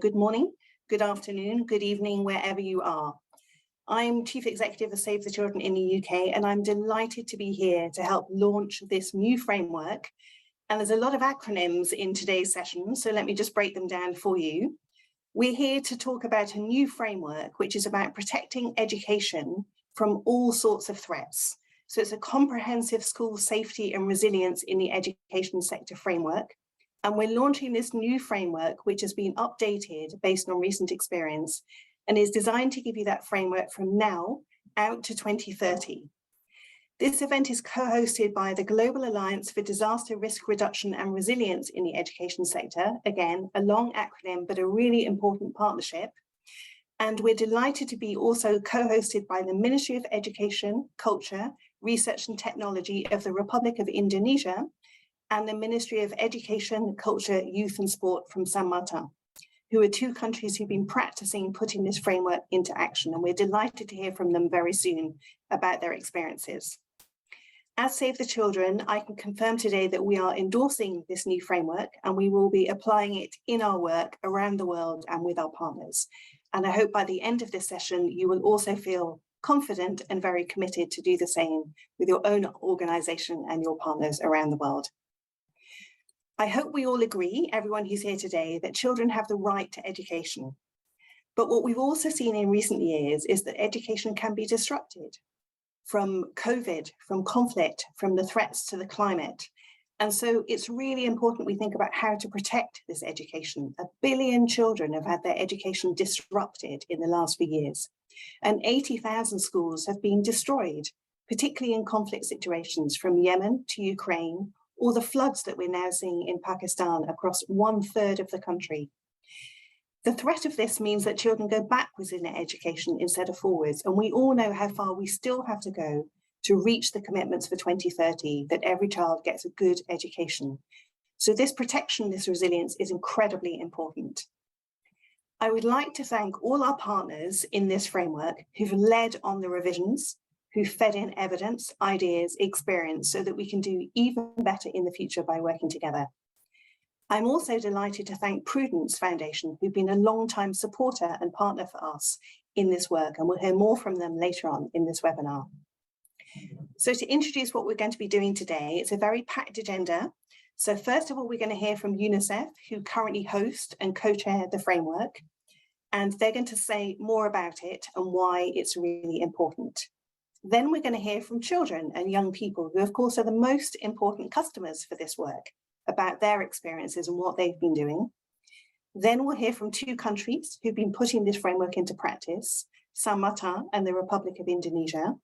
good morning, good afternoon, good evening, wherever you are. I'm Chief Executive of Save the Children in the UK, and I'm delighted to be here to help launch this new framework. And there's a lot of acronyms in today's session, so let me just break them down for you. We're here to talk about a new framework, which is about protecting education from all sorts of threats. So it's a comprehensive school safety and resilience in the education sector framework. And we're launching this new framework, which has been updated based on recent experience and is designed to give you that framework from now out to 2030. This event is co-hosted by the Global Alliance for Disaster Risk Reduction and Resilience in the Education Sector. Again, a long acronym, but a really important partnership. And we're delighted to be also co-hosted by the Ministry of Education, Culture, Research and Technology of the Republic of Indonesia, and the Ministry of Education, Culture, Youth and Sport from San Martin, who are two countries who've been practicing putting this framework into action. And we're delighted to hear from them very soon about their experiences. As Save the Children, I can confirm today that we are endorsing this new framework and we will be applying it in our work around the world and with our partners. And I hope by the end of this session, you will also feel confident and very committed to do the same with your own organisation and your partners around the world. I hope we all agree, everyone who's here today, that children have the right to education. But what we've also seen in recent years is that education can be disrupted from COVID, from conflict, from the threats to the climate. And so it's really important we think about how to protect this education. 1 billion children have had their education disrupted in the last few years. And 80,000 schools have been destroyed, particularly in conflict situations from Yemen to Ukraine, or the floods that we're now seeing in Pakistan across 1/3 of the country. The threat of this means that children go backwards in their education instead of forwards, and we all know how far we still have to go to reach the commitments for 2030, that every child gets a good education. So this protection, this resilience is incredibly important. I would like to thank all our partners in this framework who've led on the revisions, who fed in evidence, ideas, experience, so that we can do even better in the future by working together. I'm also delighted to thank Prudence Foundation, who've been a long-time supporter and partner for us in this work, and we'll hear more from them later on in this webinar. So to introduce what we're going to be doing today, it's a very packed agenda. So first of all, we're going to hear from UNICEF, who currently host and co-chair the framework, and they're going to say more about it and why it's really important. Then we're going to hear from children and young people who, of course, are the most important customers for this work, about their experiences and what they've been doing. Then we'll hear from two countries who've been putting this framework into practice, San Martin and the Republic of Indonesia.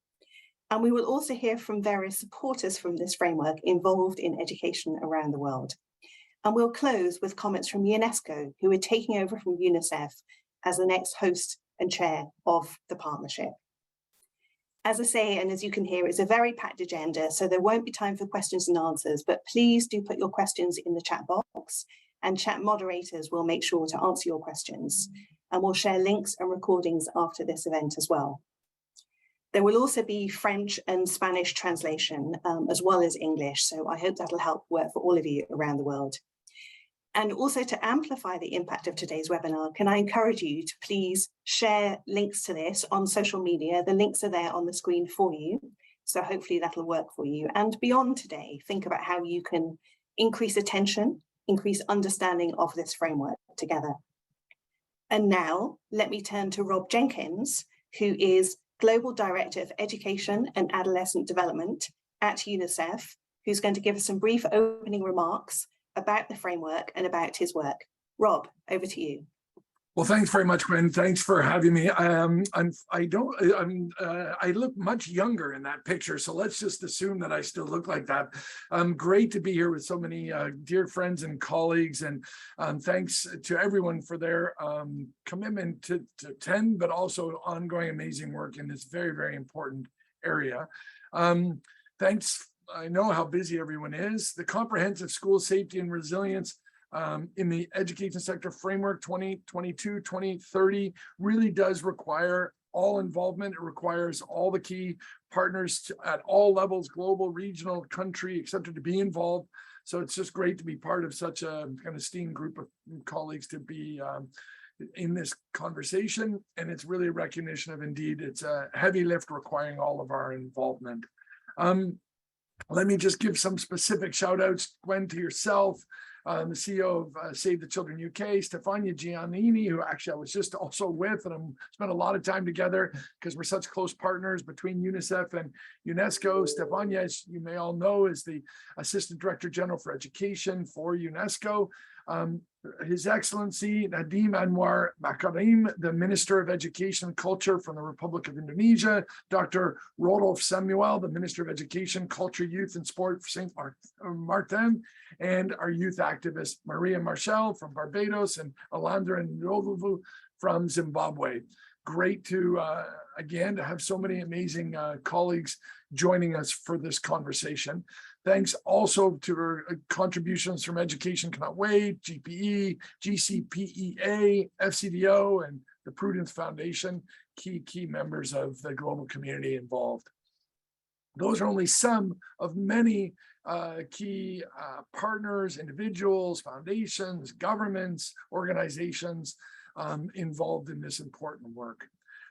And we will also hear from various supporters from this framework involved in education around the world. And we'll close with comments from UNESCO, who are taking over from UNICEF as the next host and chair of the partnership. As I say, and as you can hear, it's a very packed agenda, so there won't be time for questions and answers, but please do put your questions in the chat box, and chat moderators will make sure to answer your questions. And we'll share links and recordings after this event as well. There will also be French and Spanish translation, as well as English, so I hope that'll help work for all of you around the world. And also to amplify the impact of today's webinar, can I encourage you to please share links to this on social media? The links are there on the screen for you. So hopefully that'll work for you. And beyond today, think about how you can increase attention, increase understanding of this framework together. And now let me turn to Rob Jenkins, who is Global Director of Education and Adolescent Development at UNICEF, who's going to give us some brief opening remarks about the framework and about his work. Rob, over to you. Well, thanks very much, Gwen. Thanks for having me. I look much younger in that picture, so let's just assume that I still look like that. Great to be here with so many dear friends and colleagues, and thanks to everyone for their commitment to attend, but also ongoing amazing work in this very, very important area. Thanks. I know how busy everyone is. The Comprehensive School Safety and Resilience in the Education Sector Framework 2022-2030 really does require all involvement. It requires all the key partners at all levels, global, regional, country, etc., to be involved. So it's just great to be part of such a kind of esteemed group of colleagues to be in this conversation, and it's really a recognition of, indeed, it's a heavy lift requiring all of our involvement. Let me just give some specific shout outs, Gwen, to yourself, the CEO of Save the Children UK, Stephania Giannini, who actually I was just also with, and I'm spent a lot of time together because we're such close partners between UNICEF and UNESCO. Stephania, as you may all know, is the Assistant Director General for Education for UNESCO. His Excellency Nadiem Anwar Makarim, the Minister of Education and Culture from the Republic of Indonesia, Dr. Rudolph Samuel, the Minister of Education, Culture, Youth and Sport for St. Martin, and our youth activist Maria Marshall from Barbados and Alandra Ndovu from Zimbabwe. Great to, again, to have so many amazing colleagues joining us for this conversation. Thanks also to our contributions from Education Cannot Wait, GPE, GCPEA, FCDO, and the Prudence Foundation, key members of the global community involved. Those are only some of many key partners, individuals, foundations, governments, organizations involved in this important work.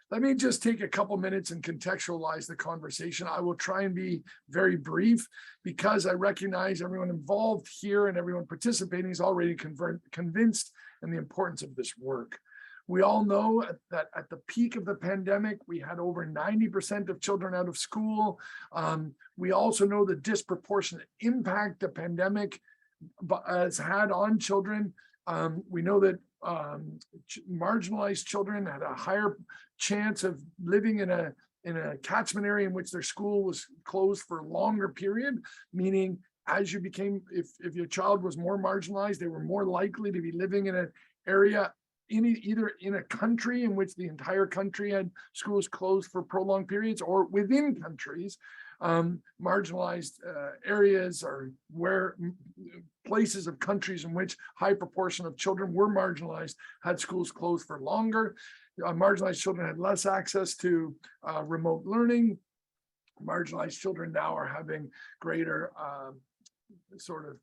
Let me just take a couple minutes and contextualize the conversation. I will try and be very brief because I recognize everyone involved here and everyone participating is already convinced in the importance of this work. We all know that at the peak of the pandemic, we had over 90% of children out of school. We also know the disproportionate impact the pandemic has had on children. We know that marginalized children had a higher chance of living in a catchment area in which their school was closed for a longer period, meaning as you became, if your child was more marginalized, they were more likely to be living in an area either in a country in which the entire country had schools closed for prolonged periods, or within countries. Marginalized areas are where places of countries in which high proportion of children were marginalized had schools closed for longer. Marginalized children had less access to remote learning. Marginalized children now are having greater sort of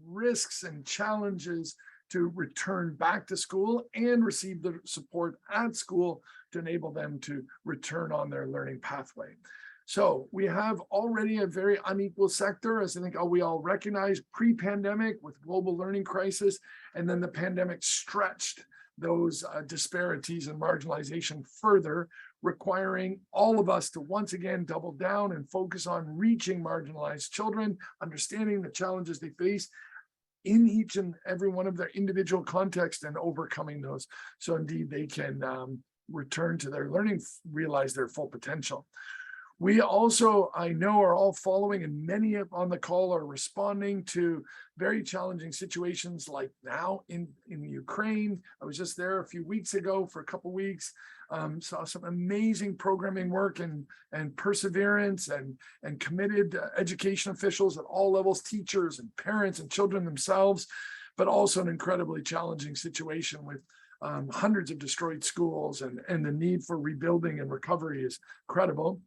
risks and challenges to return back to school and receive the support at school to enable them to return on their learning pathway. So we have already a very unequal sector, as I think we all recognize, pre-pandemic with global learning crisis, and then the pandemic stretched those disparities and marginalization further, requiring all of us to once again double down and focus on reaching marginalized children, understanding the challenges they face in each and every one of their individual contexts and overcoming those. So indeed they can return to their learning, realize their full potential. We also, I know, are all following, and many on the call are responding to very challenging situations like now in Ukraine. I was just there a few weeks ago for a couple of weeks, saw some amazing programming work and perseverance and committed education officials at all levels, teachers and parents and children themselves, but also an incredibly challenging situation with hundreds of destroyed schools, and the need for rebuilding and recovery is credible.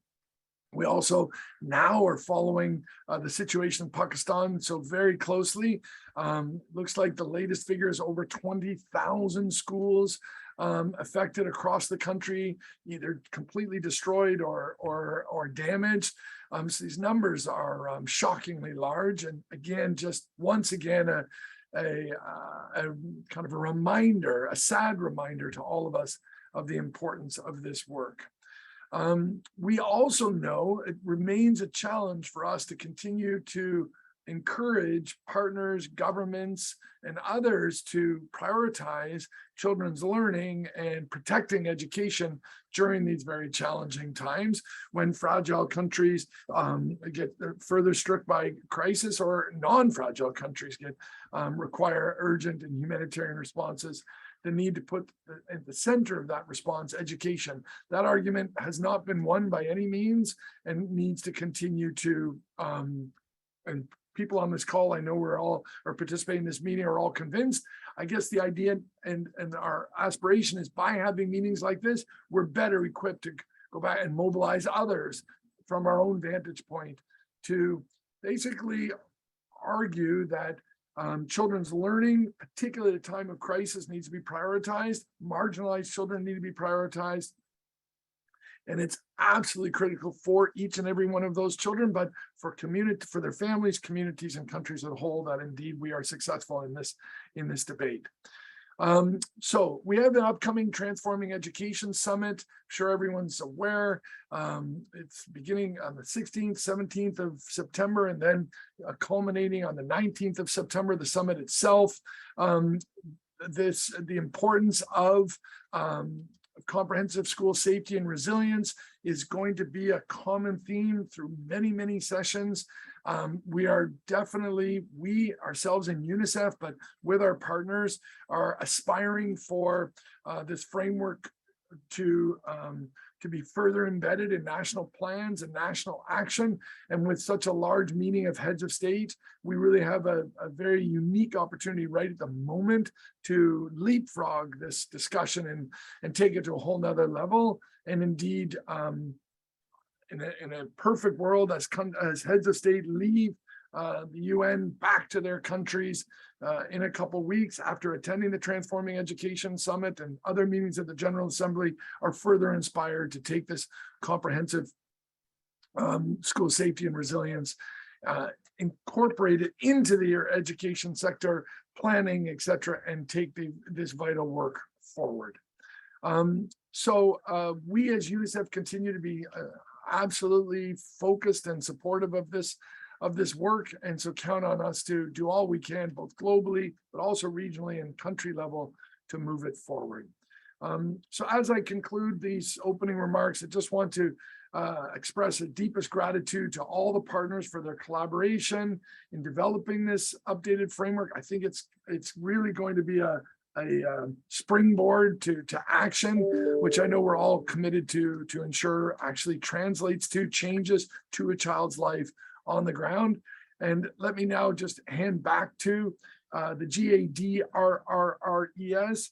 We also now are following the situation in Pakistan so very closely. Looks like the latest figure is over 20,000 schools affected across the country, either completely destroyed or damaged. So these numbers are shockingly large. And again, just once again, a kind of a reminder, a sad reminder to all of us of the importance of this work. We also know it remains a challenge for us to continue to encourage partners, governments, and others to prioritize children's learning and protecting education during these very challenging times when fragile countries get further struck by crisis, or non-fragile countries require urgent and humanitarian responses. The need to put at the center of that response education. That argument has not been won by any means and needs to continue to, and people on this call, I know we're all are participating in this meeting, are all convinced. I guess the idea and our aspiration is, by having meetings like this, we're better equipped to go back and mobilize others from our own vantage point to basically argue that Children's learning, particularly at a time of crisis, needs to be prioritized. Marginalized children need to be prioritized. And it's absolutely critical for each and every one of those children, but for community, for their families, communities, and countries as a whole, that indeed we are successful in this debate. So we have an upcoming Transforming Education Summit. I'm sure everyone's aware. It's beginning on the 16th, 17th of September, and then culminating on the 19th of September, the summit itself. The importance of comprehensive school safety and resilience is going to be a common theme through many, many sessions. We are definitely, we ourselves in UNICEF, but with our partners, are aspiring for this framework to be further embedded in national plans and national action. And with such a large meeting of heads of state, we really have a very unique opportunity right at the moment to leapfrog this discussion and take it to a whole nother level. And indeed, in a perfect world, as heads of state leave the UN back to their countries in a couple of weeks after attending the Transforming Education Summit, and other meetings of the General Assembly are further inspired to take this comprehensive school safety and resilience, incorporate it into their education sector, planning, etc., and take this vital work forward. So we as UNICEF continue to be absolutely focused and supportive of this work, and so count on us to do all we can, both globally but also regionally and country level, to move it forward. So as I conclude these opening remarks, I just want to express the deepest gratitude to all the partners for their collaboration in developing this updated framework. I think it's really going to be a springboard to action, which I know we're all committed to ensure actually translates to changes to a child's life on the ground. And let me now just hand back to the GADRRRES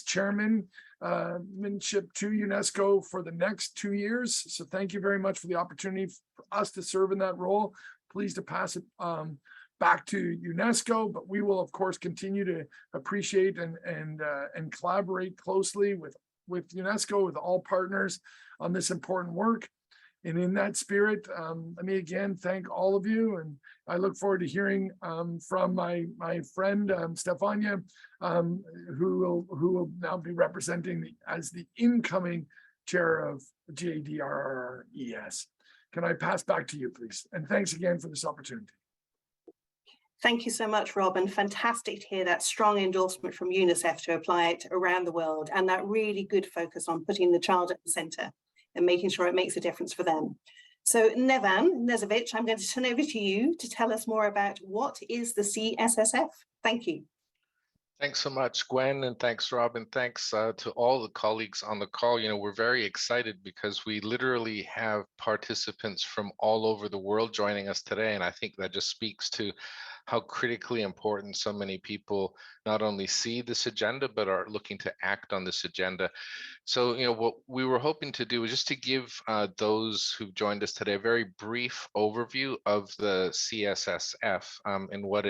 chairmanship to UNESCO for the next 2 years. So thank you very much for the opportunity for us to serve in that role. Pleased to pass it back to UNESCO, but we will of course continue to appreciate and collaborate closely with UNESCO, with all partners on this important work. And in that spirit, let me again thank all of you, and I look forward to hearing from my friend Stephania, who will now be representing as the incoming chair of GADRRES. Can I pass back to you, please? And thanks again for this opportunity. Thank you so much, Rob, and fantastic to hear that strong endorsement from UNICEF to apply it around the world, and that really good focus on putting the child at the centre and making sure it makes a difference for them. So Nevan Nezovic, I'm going to turn over to you to tell us more about what is the CSSF. Thank you. Thanks so much, Gwen, and thanks, Rob, and thanks to all the colleagues on the call. You know, we're very excited because we literally have participants from all over the world joining us today, and I think that just speaks to how critically important so many people not only see this agenda, but are looking to act on this agenda. So, you know, what we were hoping to do is just to give those who've joined us today a very brief overview of the CSSF and what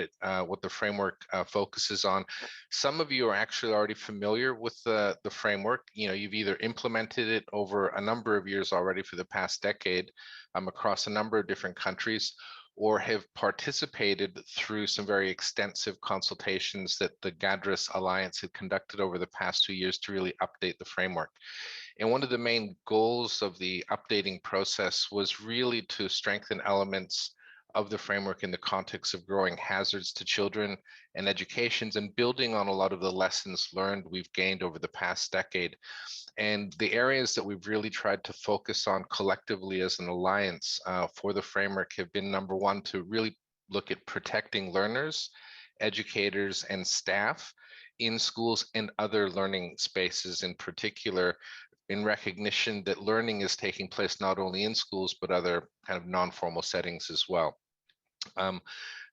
the framework focuses on. Some of you are actually already familiar with the framework. You know, you've either implemented it over a number of years already for the past decade across a number of different countries, or have participated through some very extensive consultations that the GADRRRES Alliance had conducted over the past 2 years to really update the framework. And one of the main goals of the updating process was really to strengthen elements of the framework in the context of growing hazards to children and educations, and building on a lot of the lessons learned we've gained over the past decade. And the areas that we've really tried to focus on collectively as an alliance for the framework have been, number one, to really look at protecting learners, educators, and staff in schools and other learning spaces, in particular, in recognition that learning is taking place not only in schools, but other kind of non-formal settings as well.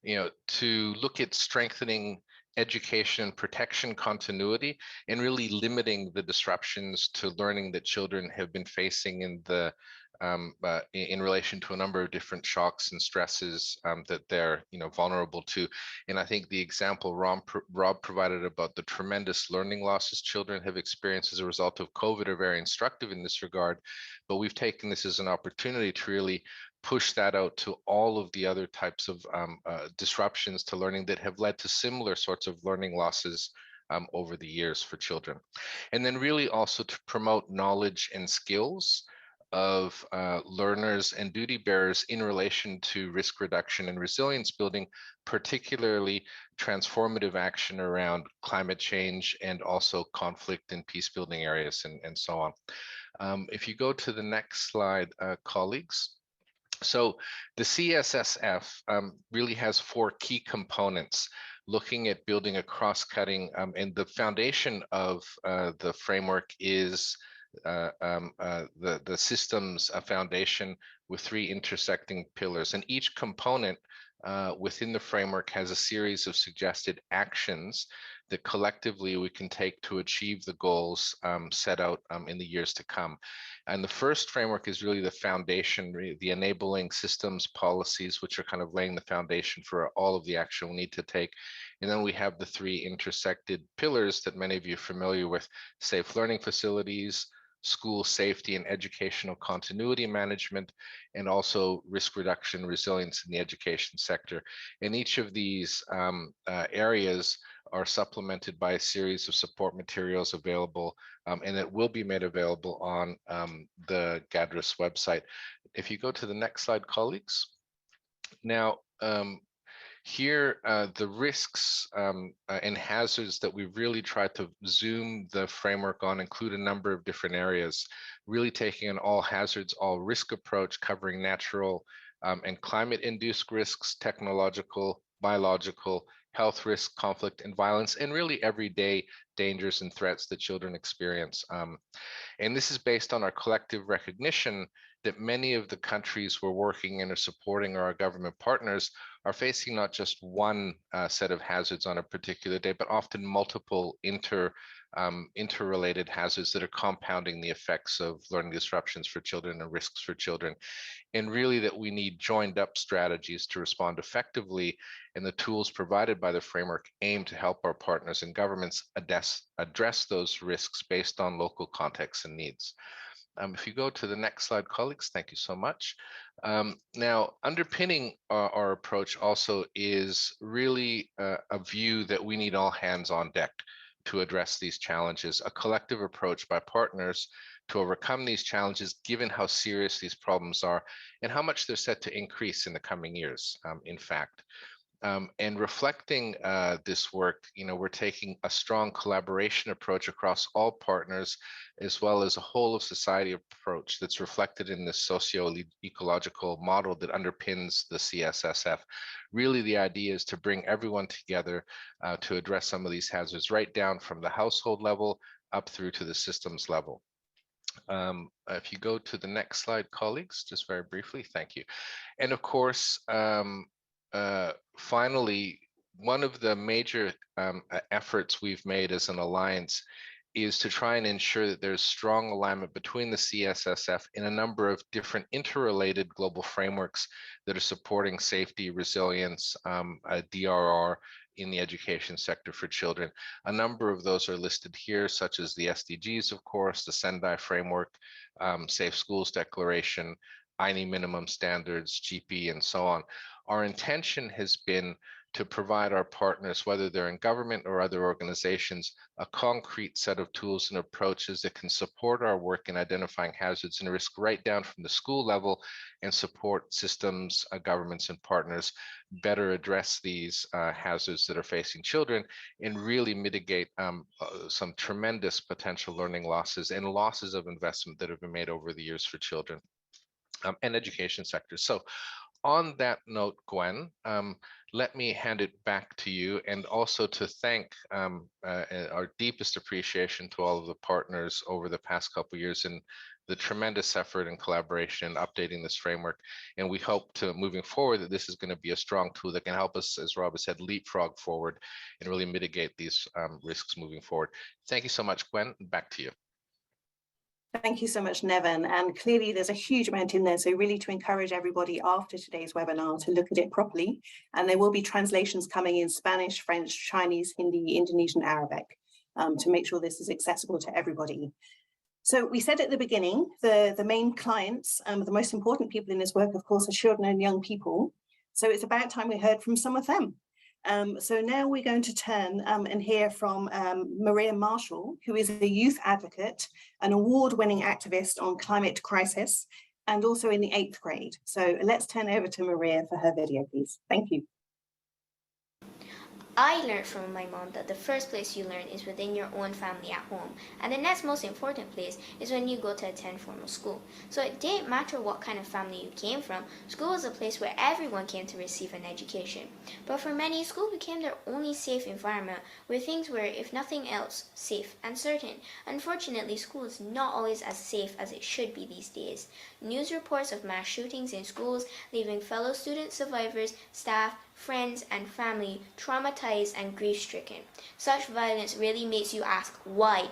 You know, to look at strengthening education protection continuity and really limiting the disruptions to learning that children have been facing in the in relation to a number of different shocks and stresses that they're vulnerable to. And I think the example Rob provided about the tremendous learning losses children have experienced as a result of COVID are very instructive in this regard. But we've taken this as an opportunity to really push that out to all of the other types of disruptions to learning that have led to similar sorts of learning losses over the years for children. And then really also to promote knowledge and skills of learners and duty bearers in relation to risk reduction and resilience building, particularly transformative action around climate change and also conflict and peace building areas and so on. If you go to the next slide, colleagues. So the CSSF really has 4 key components, looking at building a cross-cutting, and the foundation of the framework is the systems foundation with 3 intersecting pillars, and each component within the framework has a series of suggested actions that collectively we can take to achieve the goals set out in the years to come. And the first framework is really the foundation, the enabling systems policies, which are kind of laying the foundation for all of the action we need to take. And then we have the 3 intersected pillars that many of you are familiar with: safe learning facilities, school safety and educational continuity management, and also risk reduction, resilience in the education sector. And each of these areas are supplemented by a series of support materials available, and it will be made available on the GADRRRES website. If you go to the next slide, colleagues. Now, here, the risks and hazards that we've really tried to zoom the framework on include a number of different areas, really taking an all hazards, all risk approach, covering natural and climate-induced risks, technological, biological, health risk, conflict and violence, and really everyday dangers and threats that children experience. And this is based on our collective recognition that many of the countries we're working in or supporting, or our government partners, are facing not just one set of hazards on a particular day, but often multiple interrelated hazards that are compounding the effects of learning disruptions for children and risks for children. And really that we need joined up strategies to respond effectively, and the tools provided by the framework aim to help our partners and governments address those risks based on local contexts and needs. If you go to the next slide, colleagues, thank you so much. Now, underpinning our approach also is really a view that we need all hands on deck to address these challenges, a collective approach by partners to overcome these challenges, given how serious these problems are and how much they're set to increase in the coming years, in fact. And reflecting this work, we're taking a strong collaboration approach across all partners, as well as a whole of society approach that's reflected in this socio-ecological model that underpins the CSSF. Really, the idea is to bring everyone together to address some of these hazards, right down from the household level up through to the systems level. If you go to the next slide, colleagues, just very briefly, thank you. And of course, finally, one of the major efforts we've made as an alliance is to try and ensure that there's strong alignment between the CSSF and a number of different interrelated global frameworks that are supporting safety, resilience, DRR in the education sector for children. A number of those are listed here, such as the SDGs, of course, the Sendai framework, Safe Schools Declaration, INI minimum standards, GP, and so on. Our intention has been to provide our partners, whether they're in government or other organizations, a concrete set of tools and approaches that can support our work in identifying hazards and risk right down from the school level, and support systems, governments, and partners better address these hazards that are facing children, and really mitigate some tremendous potential learning losses and losses of investment that have been made over the years for children and education sectors. So on that note, Gwen, let me hand it back to you, and also to thank our deepest appreciation to all of the partners over the past couple of years in the tremendous effort and collaboration updating this framework. And we hope to, moving forward, that this is going to be a strong tool that can help us, as Rob has said, leapfrog forward and really mitigate these risks moving forward. Thank you so much, Gwen. Back to you. Thank you so much, Nevin. And clearly there's a huge amount in there. So really to encourage everybody after today's webinar to look at it properly. And there will be translations coming in Spanish, French, Chinese, Hindi, Indonesian, Arabic, to make sure this is accessible to everybody. So we said at the beginning, the main clients, the most important people in this work, of course, are children and young people. So it's about time we heard from some of them. So now we're going to turn and hear from Maria Marshall, who is a youth advocate, an award-winning activist on climate crisis, and also in the 8th grade. So let's turn over to Maria for her video, please. Thank you. I learned from my mom that the first place you learn is within your own family at home, and the next most important place is when you go to attend formal school. So it didn't matter what kind of family you came from, school was a place where everyone came to receive an education. But for many, school became their only safe environment, where things were, if nothing else, safe and certain. Unfortunately, school is not always as safe as it should be these days. News reports of mass shootings in schools, leaving fellow student survivors, staff, friends, and family traumatized and grief-stricken. Such violence really makes you ask, why?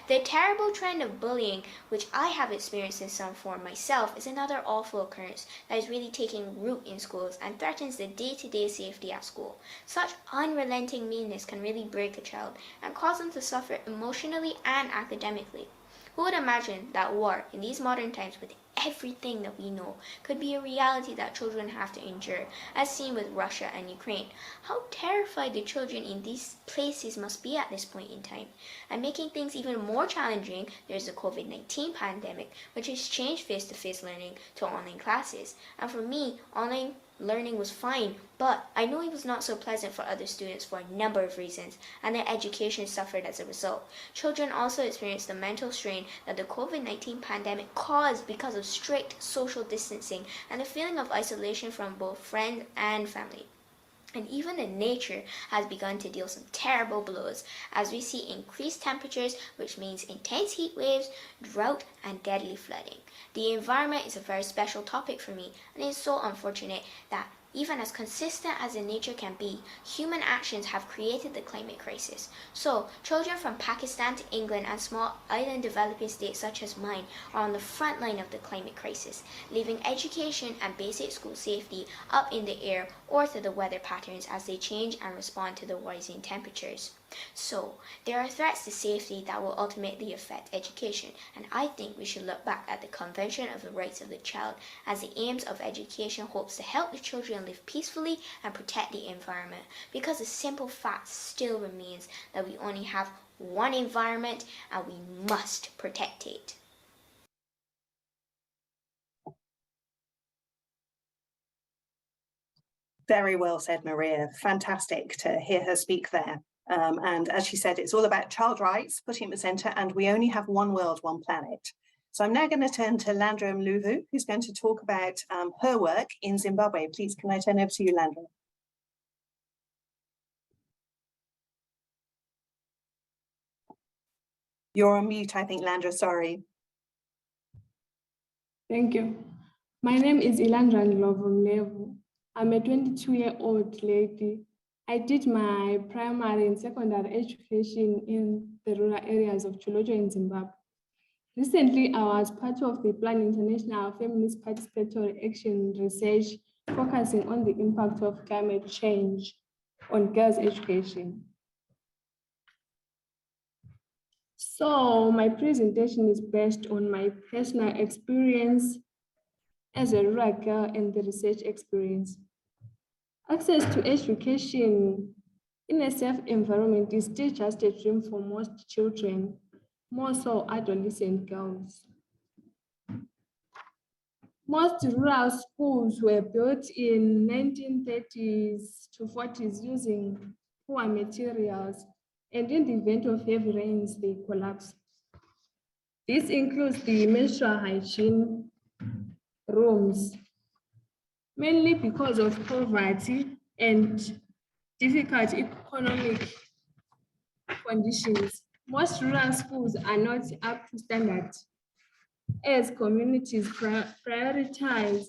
The terrible trend of bullying, which I have experienced in some form myself, is another awful occurrence that is really taking root in schools and threatens the day-to-day safety at school. Such unrelenting meanness can really break a child and cause them to suffer emotionally and academically. Who would imagine that war, in these modern times, with everything that we know, could be a reality that children have to endure, as seen with Russia and Ukraine? How terrified the children in these places must be at this point in time. And making things even more challenging, there's the COVID-19 pandemic, which has changed face-to-face learning to online classes. And for me, online learning was fine, but I know it was not so pleasant for other students for a number of reasons, and their education suffered as a result. Children also experienced the mental strain that the COVID-19 pandemic caused because of strict social distancing and the feeling of isolation from both friends and family. And even the nature has begun to deal some terrible blows, as we see increased temperatures, which means intense heat waves, drought, and deadly flooding. The environment is a very special topic for me, and it's so unfortunate that even as consistent as the nature can be, human actions have created the climate crisis. So, children from Pakistan to England and small island developing states such as mine are on the front line of the climate crisis, leaving education and basic school safety up in the air or to the weather patterns as they change and respond to the rising temperatures. So, there are threats to safety that will ultimately affect education, and I think we should look back at the Convention of the Rights of the Child, as the aims of education hopes to help the children live peacefully and protect the environment, because the simple fact still remains that we only have one environment and we must protect it. Very well said, Maria. Fantastic to hear her speak there. And as she said, it's all about child rights, putting at the centre, and we only have one world, one planet. So I'm now going to turn to Landra Mluvu, who's going to talk about her work in Zimbabwe. Please, can I turn over to you, Landra? You're on mute, I think, Landra, sorry. Thank you. My name is Ilandra Mlevu. I'm a 22-year-old lady. I did my primary and secondary education in the rural areas of Chilojo in Zimbabwe. Recently, I was part of the Plan International Feminist Participatory Action Research, focusing on the impact of climate change on girls' education. So my presentation is based on my personal experience as a rural girl and the research experience. Access to education in a safe environment is still just a dream for most children, more so adolescent girls. Most rural schools were built in 1930s to 40s using poor materials, and in the event of heavy rains, they collapse. This includes the menstrual hygiene rooms, mainly because of poverty and difficult economic conditions. Most rural schools are not up to standard, as communities prioritize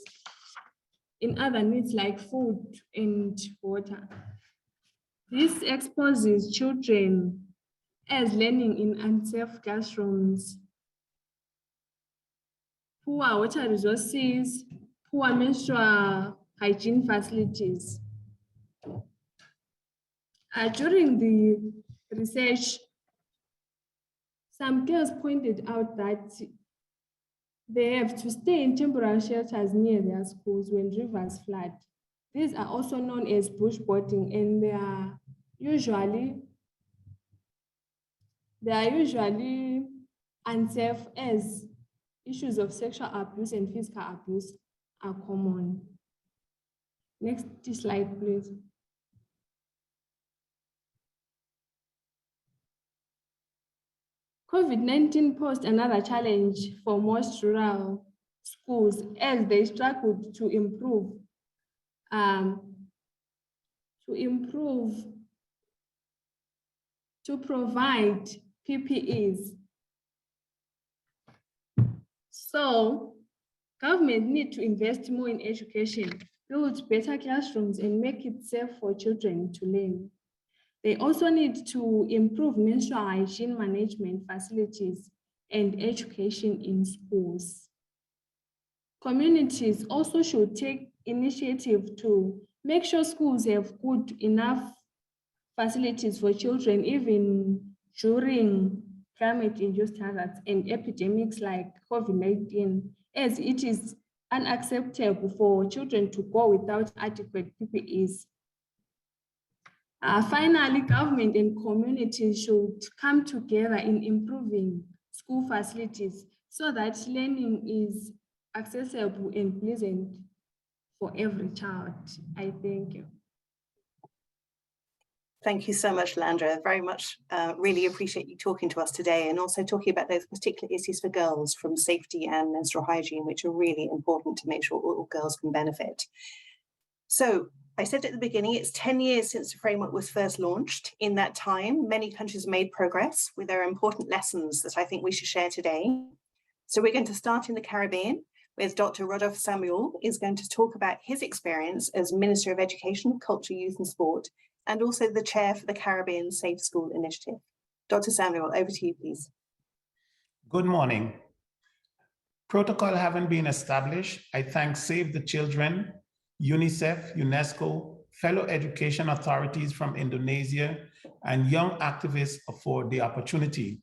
in other needs like food and water. This exposes children as learning in unsafe classrooms poor water resources, poor menstrual hygiene facilities. During the research, some girls pointed out that they have to stay in temporary shelters near their schools when rivers flood. These are also known as bushboarding, and they are usually unsafe as issues of sexual abuse and physical abuse are common. Next slide, please. COVID-19 posed another challenge for most rural schools as they struggled to provide PPEs. So government need to invest more in education, build better classrooms, and make it safe for children to learn. They also need to improve menstrual hygiene management facilities and education in schools. Communities also should take initiative to make sure schools have good enough facilities for children, even during climate-induced hazards and epidemics like COVID-19, as it is unacceptable for children to go without adequate PPEs. Finally, government and communities should come together in improving school facilities so that learning is accessible and pleasant for every child. I thank you. Thank you so much, Landra. Very much really appreciate you talking to us today and also talking about those particular issues for girls from safety and menstrual hygiene, which are really important to make sure all girls can benefit. So I said at the beginning, it's 10 years since the framework was first launched. In that time, many countries made progress with their important lessons that I think we should share today. So we're going to start in the Caribbean with Dr. Rudolph Samuel is going to talk about his experience as Minister of Education, Culture, Youth and Sport, and also the chair for the Caribbean Safe School Initiative. Dr. Samuel, over to you, please. Good morning. Protocol having been established, I thank Save the Children, UNICEF, UNESCO, fellow education authorities from Indonesia, and young activists for the opportunity.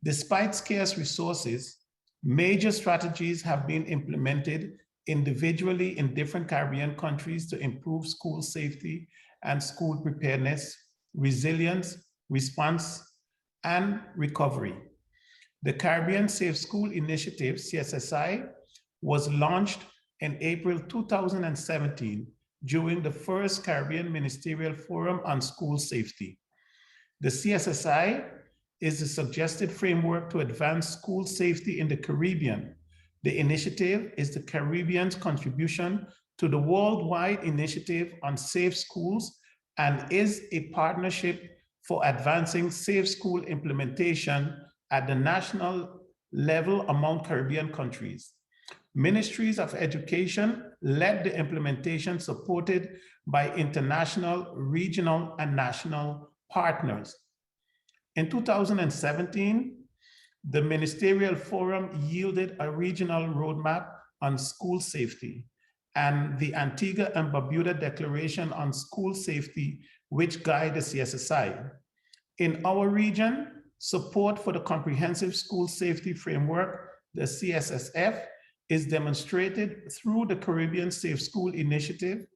Despite scarce resources, major strategies have been implemented individually in different Caribbean countries to improve school safety and school preparedness, resilience, response, and recovery. The Caribbean Safe School Initiative, CSSI, was launched in April 2017 during the first Caribbean Ministerial Forum on School Safety. The CSSI is a suggested framework to advance school safety in the Caribbean. The initiative is the Caribbean's contribution to the worldwide initiative on safe schools and is a partnership for advancing safe school implementation at the national level among Caribbean countries. Ministries of Education led the implementation, supported by international, regional, and national partners. In 2017, the Ministerial Forum yielded a regional roadmap on school safety and the Antigua and Barbuda Declaration on School Safety, which guide the CSSI. In our region, support for the Comprehensive School Safety Framework, the CSSF, is demonstrated through the Caribbean Safe School Initiative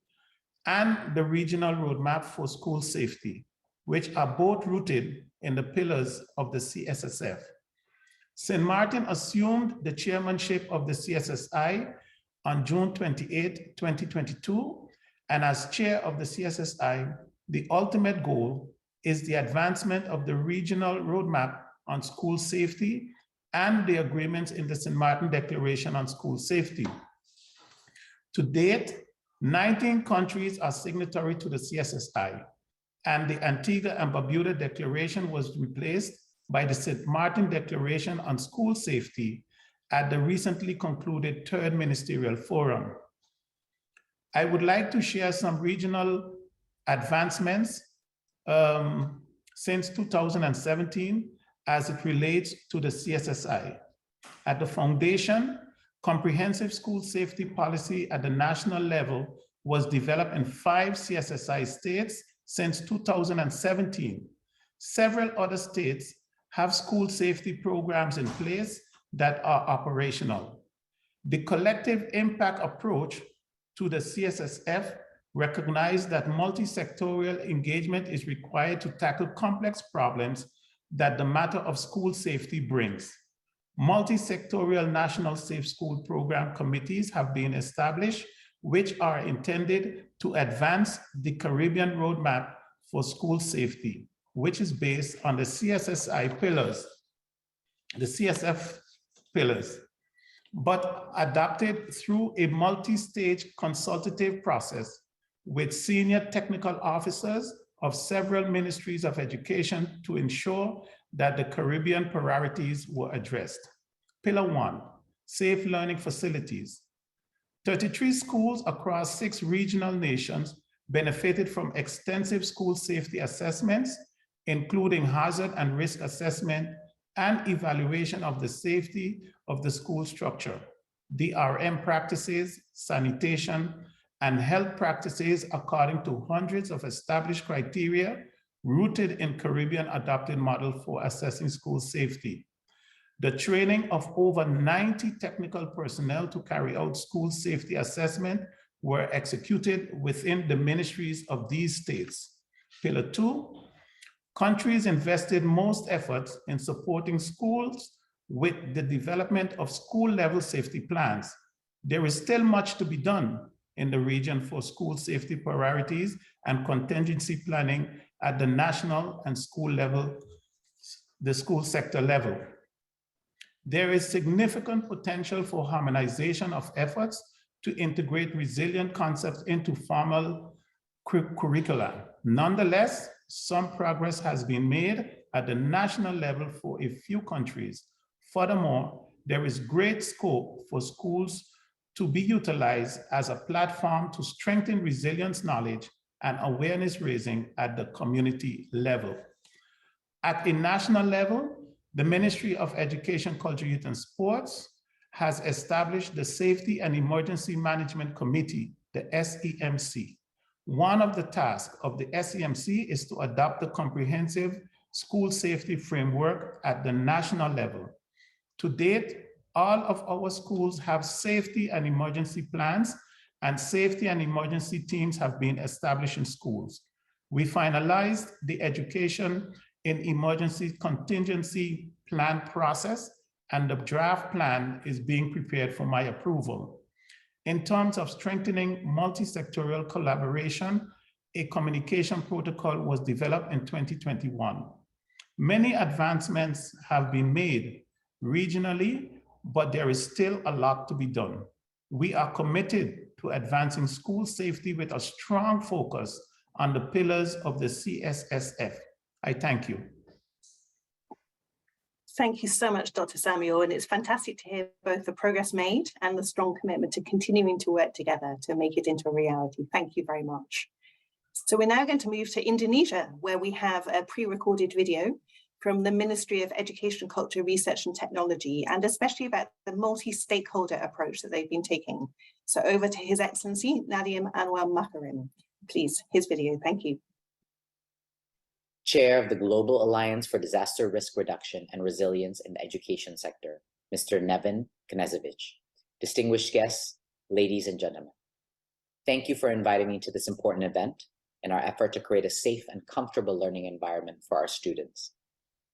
and the Regional Roadmap for School Safety, which are both rooted in the pillars of the CSSF. St. Martin assumed the chairmanship of the CSSI on June 28, 2022, and as chair of the CSSI, the ultimate goal is the advancement of the Regional Roadmap on School Safety and the agreements in the St. Martin Declaration on School Safety. To date, 19 countries are signatory to the CSSI, and the Antigua and Barbuda Declaration was replaced by the St. Martin Declaration on School Safety at the recently concluded Third Ministerial Forum. I would like to share some regional advancements since 2017 as it relates to the CSSI. At the foundation, Comprehensive school safety policy at the national level was developed in 5 CSSI states since 2017. Several other states have school safety programs in place that are operational. The collective impact approach to the CSSF recognized that multi-sectorial engagement is required to tackle complex problems that the matter of school safety brings. Multi-sectorial national safe school program committees have been established, which are intended to advance the Caribbean roadmap for school safety, which is based on the CSSI pillars, the CSF pillars, but adapted through a multi-stage consultative process with senior technical officers of several ministries of education to ensure that the Caribbean priorities were addressed. Pillar 1, safe learning facilities. 33 schools across 6 regional nations benefited from extensive school safety assessments, including hazard and risk assessment and evaluation of the safety of the school structure, DRM practices, sanitation, and health practices according to hundreds of established criteria rooted in Caribbean adopted model for assessing school safety. The training of over 90 technical personnel to carry out school safety assessment were executed within the ministries of these states. Pillar 2, countries invested most efforts in supporting schools with the development of school-level safety plans. There is still much to be done in the region for school safety priorities and contingency planning at the national and school level, the school sector level. There is significant potential for harmonization of efforts to integrate resilient concepts into formal curricula. Nonetheless, some progress has been made at the national level for a few countries. Furthermore, there is great scope for schools to be utilized as a platform to strengthen resilience knowledge and awareness raising at the community level. At a national level, the Ministry of Education, Culture, Youth, and Sports has established the Safety and Emergency Management Committee, the SEMC. One of the tasks of the SEMC is to adopt the comprehensive school safety framework at the national level. To date, all of our schools have safety and emergency plans, and safety and emergency teams have been established in schools. We finalized the education in emergency contingency plan process, and the draft plan is being prepared for my approval. In terms of strengthening multi-sectorial collaboration, a communication protocol was developed in 2021. Many advancements have been made regionally, but there is still a lot to be done. We are committed to advancing school safety with a strong focus on the pillars of the CSSF. I thank you. Thank you so much, Dr. Samuel, and it's fantastic to hear both the progress made and the strong commitment to continuing to work together to make it into a reality. Thank you very much. So we're now going to move to Indonesia, where we have a pre-recorded video from the Ministry of Education, Culture, Research and Technology, and especially about the multi-stakeholder approach that they've been taking. So over to His Excellency, Nadiem Anwar Makarim. Please, his video, thank you. Chair of the Global Alliance for Disaster Risk Reduction and Resilience in the Education Sector, Mr. Nevin Knežević. Distinguished guests, ladies and gentlemen. Thank you for inviting me to this important event in our effort to create a safe and comfortable learning environment for our students.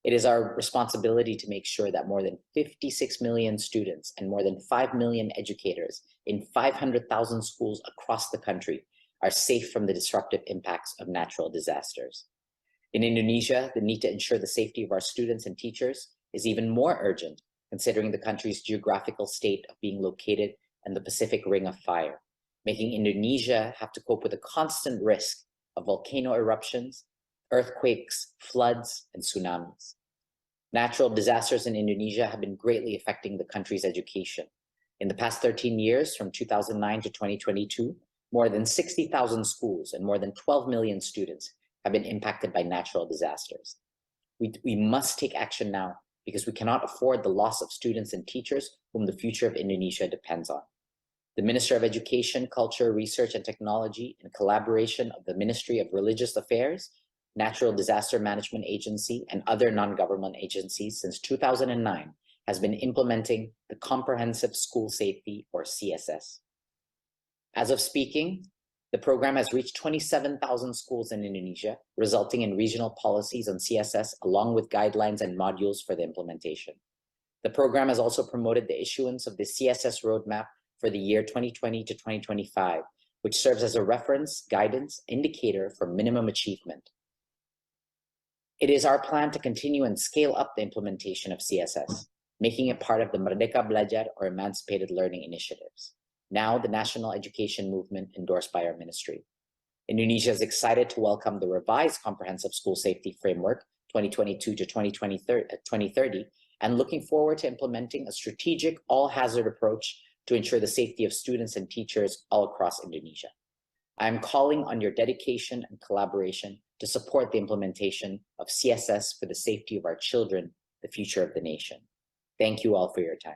It is our responsibility to make sure that more than 56 million students and more than 5 million educators in 500,000 schools across the country are safe from the disruptive impacts of natural disasters. In Indonesia, the need to ensure the safety of our students and teachers is even more urgent, considering the country's geographical state of being located in the Pacific Ring of Fire, making Indonesia have to cope with a constant risk of volcano eruptions, earthquakes, floods, and tsunamis. Natural disasters in Indonesia have been greatly affecting the country's education. In the past 13 years, from 2009 to 2022, more than 60,000 schools and more than 12 million students have been impacted by natural disasters. We must take action now because we cannot afford the loss of students and teachers whom the future of Indonesia depends on. The Minister of Education, Culture, Research, and Technology, in collaboration of the Ministry of Religious Affairs, Natural Disaster Management Agency, and other non-government agencies since 2009, has been implementing the Comprehensive School Safety, or CSS. As of speaking, the program has reached 27,000 schools in Indonesia, resulting in regional policies on CSS, along with guidelines and modules for the implementation. The program has also promoted the issuance of the CSS roadmap for the year 2020 to 2025, which serves as a reference, guidance, indicator for minimum achievement. It is our plan to continue and scale up the implementation of CSS, making it part of the Merdeka Belajar, or Emancipated Learning initiatives, now the national education movement endorsed by our ministry. Indonesia is excited to welcome the revised Comprehensive School Safety Framework 2022 to 2030, and looking forward to implementing a strategic all-hazard approach to ensure the safety of students and teachers all across Indonesia. I am calling on your dedication and collaboration to support the implementation of CSS for the safety of our children, the future of the nation. Thank you all for your time.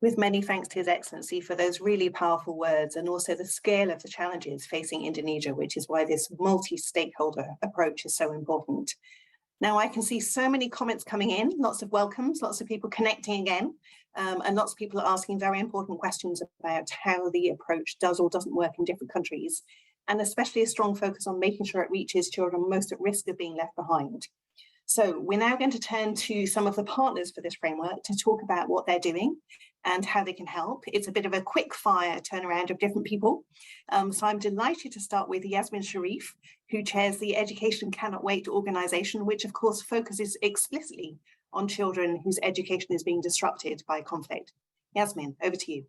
With many thanks to His Excellency for those really powerful words, and also the scale of the challenges facing Indonesia, which is why this multi-stakeholder approach is so important. Now I can see so many comments coming in, lots of welcomes, lots of people connecting again, and lots of people are asking very important questions about how the approach does or doesn't work in different countries, and especially a strong focus on making sure it reaches children most at risk of being left behind. So we're now going to turn to some of the partners for this framework to talk about what they're doing and how they can help. It's a bit of a quick fire turnaround of different people. So I'm delighted to start with Yasmin Sharif, who chairs the Education Cannot Wait organization, which of course focuses explicitly on children whose education is being disrupted by conflict. Yasmin, over to you.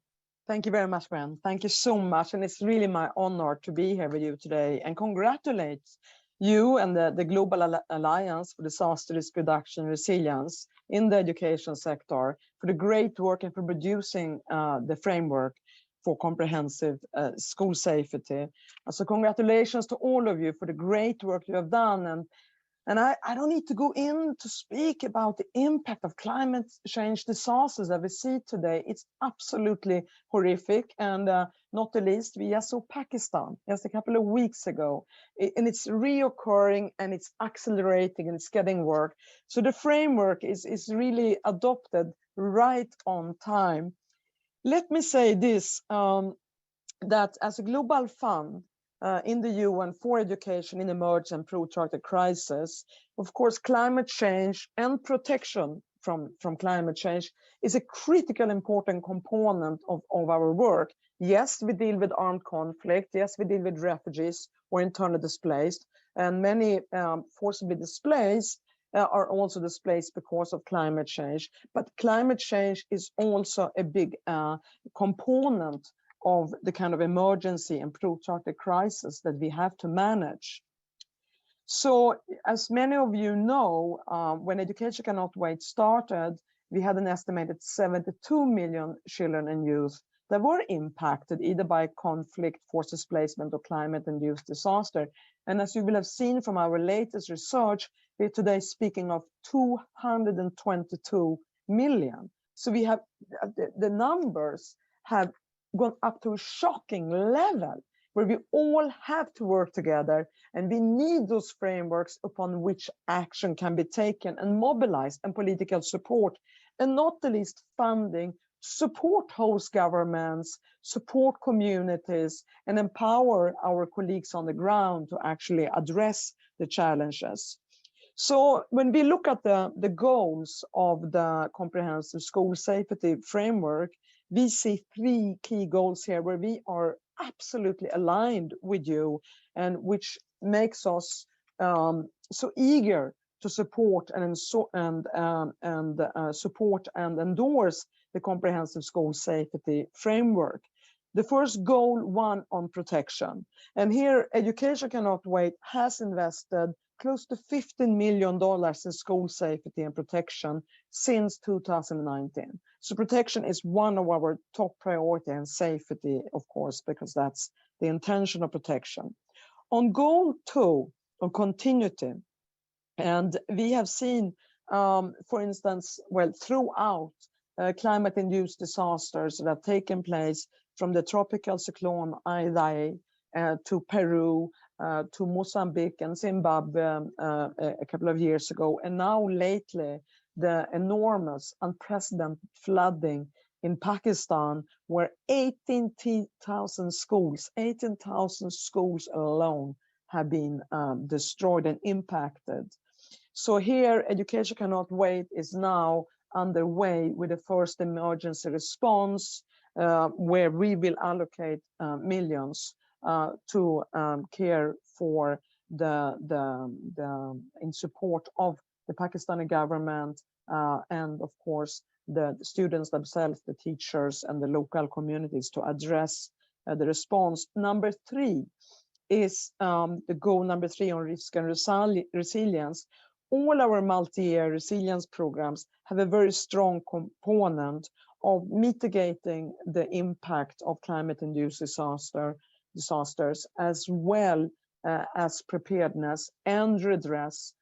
Thank you very much, Gwen. Thank you so much. And it's really my honor to be here with you today and congratulate you and the Global Alliance for Disaster Risk Reduction and Resilience in the education sector for the great work and for producing the framework for comprehensive school safety. So congratulations to all of you for the great work you have done. And I don't need to go in to speak about the impact of climate change disasters that we see today. It's absolutely horrific. And not the least, we just saw Pakistan just a couple of weeks ago. And it's reoccurring and it's accelerating and it's getting worse. So the framework is really adopted right on time. Let me say this, that as a global fund, in the UN for education in emergent and protracted crisis, of course, climate change and protection from climate change is a critical important component of our work. Yes, we deal with armed conflict. Yes, we deal with refugees or internally displaced, and many forcibly displaced are also displaced because of climate change. But climate change is also a big component of the kind of emergency and protracted crisis that we have to manage. So as many of you know, when Education Cannot Wait started, we had an estimated 72 million children and youth that were impacted either by conflict, forced displacement, or climate-induced disaster. And as you will have seen from our latest research, we're today speaking of 222 million. So we have the numbers have gone up to a shocking level where we all have to work together, and we need those frameworks upon which action can be taken and mobilized, and political support, and not the least funding, support host governments, support communities, and empower our colleagues on the ground to actually address the challenges. So when we look at the goals of the Comprehensive School Safety Framework, we see three key goals here where we are absolutely aligned with you, and which makes us so eager to support and support and endorse the Comprehensive School Safety Framework. The first goal, one on protection. And here Education Cannot Wait has invested close to $15 million in school safety and protection since 2019. So protection is one of our top priority, and safety, of course, because that's the intention of protection. On goal 2, on continuity, and we have seen for instance, well, throughout climate-induced disasters that have taken place from the tropical cyclone Idai to Peru, to Mozambique and Zimbabwe a couple of years ago, and now lately the enormous, unprecedented flooding in Pakistan, where 18,000 schools alone have been destroyed and impacted. So here, Education Cannot Wait is now underway with the first emergency response, where we will allocate millions to care for in support of the Pakistani government and of course the students themselves, the teachers and the local communities to address the response. Number 3 is the goal number 3 on risk and resilience. All our multi-year resilience programs have a very strong component of mitigating the impact of climate-induced disasters, as well as preparedness and redress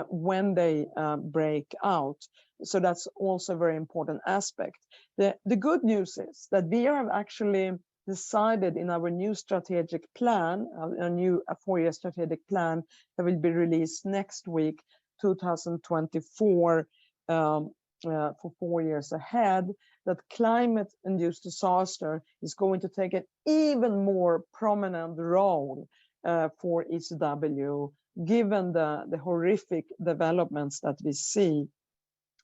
when they break out. So that's also a very important aspect. The good news is that we have actually decided in our new strategic plan, a new 4-year strategic plan that will be released next week, 2024, for 4 years ahead, that climate-induced disaster is going to take an even more prominent role for ECW, given the horrific developments that we see.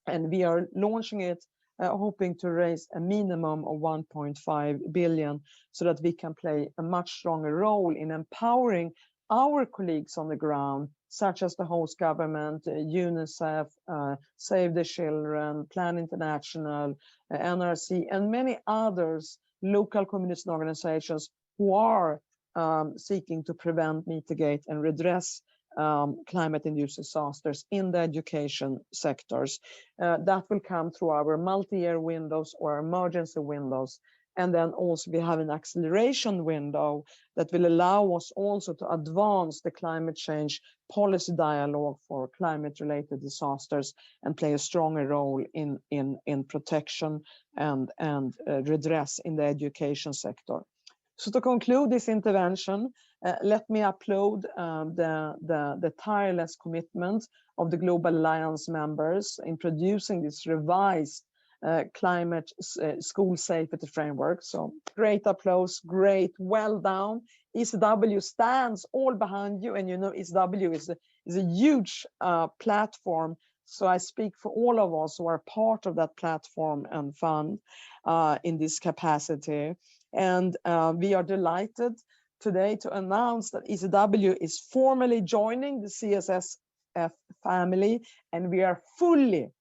And we are launching it, hoping to raise a minimum of 1.5 billion so that we can play a much stronger role in empowering our colleagues on the ground, such as the host government, UNICEF, Save the Children, Plan International, NRC, and many others, local community organizations who are seeking to prevent, mitigate, and redress climate-induced disasters in the education sectors. That will come through our multi-year windows or emergency windows. And then also we have an acceleration window that will allow us also to advance the climate change policy dialogue for climate-related disasters and play a stronger role in protection and redress in the education sector. So to conclude this intervention, let me applaud the tireless commitment of the Global Alliance members in producing this revised climate school safety framework. So great applause, great, well done. ECW stands all behind you, and you know ECW is a huge platform. So I speak for all of us who are part of that platform and fund in this capacity. And we are delighted today to announce that ECW is formally joining the CSSF family, and we are fully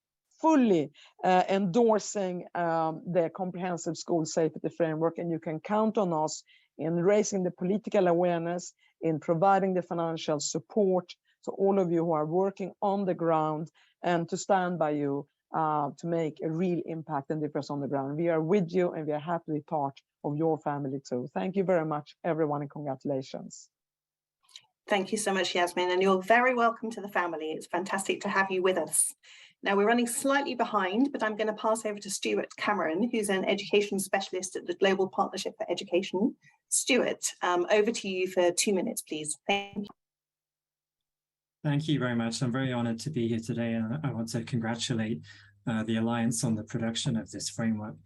endorsing the comprehensive school safety framework, and you can count on us in raising the political awareness, in providing the financial support to all of you who are working on the ground, and to stand by you to make a real impact and difference on the ground. We are with you, and we are happy to be part of your family too. Thank you very much, everyone, and congratulations. Thank you so much, Yasmin, and you're very welcome to the family. It's fantastic to have you with us. Now, we're running slightly behind, but I'm going to pass over to Stuart Cameron, who's an education specialist at the Global Partnership for Education. Stuart, over to you for 2 minutes, please. Thank you. Thank you very much. I'm very honored to be here today, and I want to congratulate the Alliance on the production of this framework.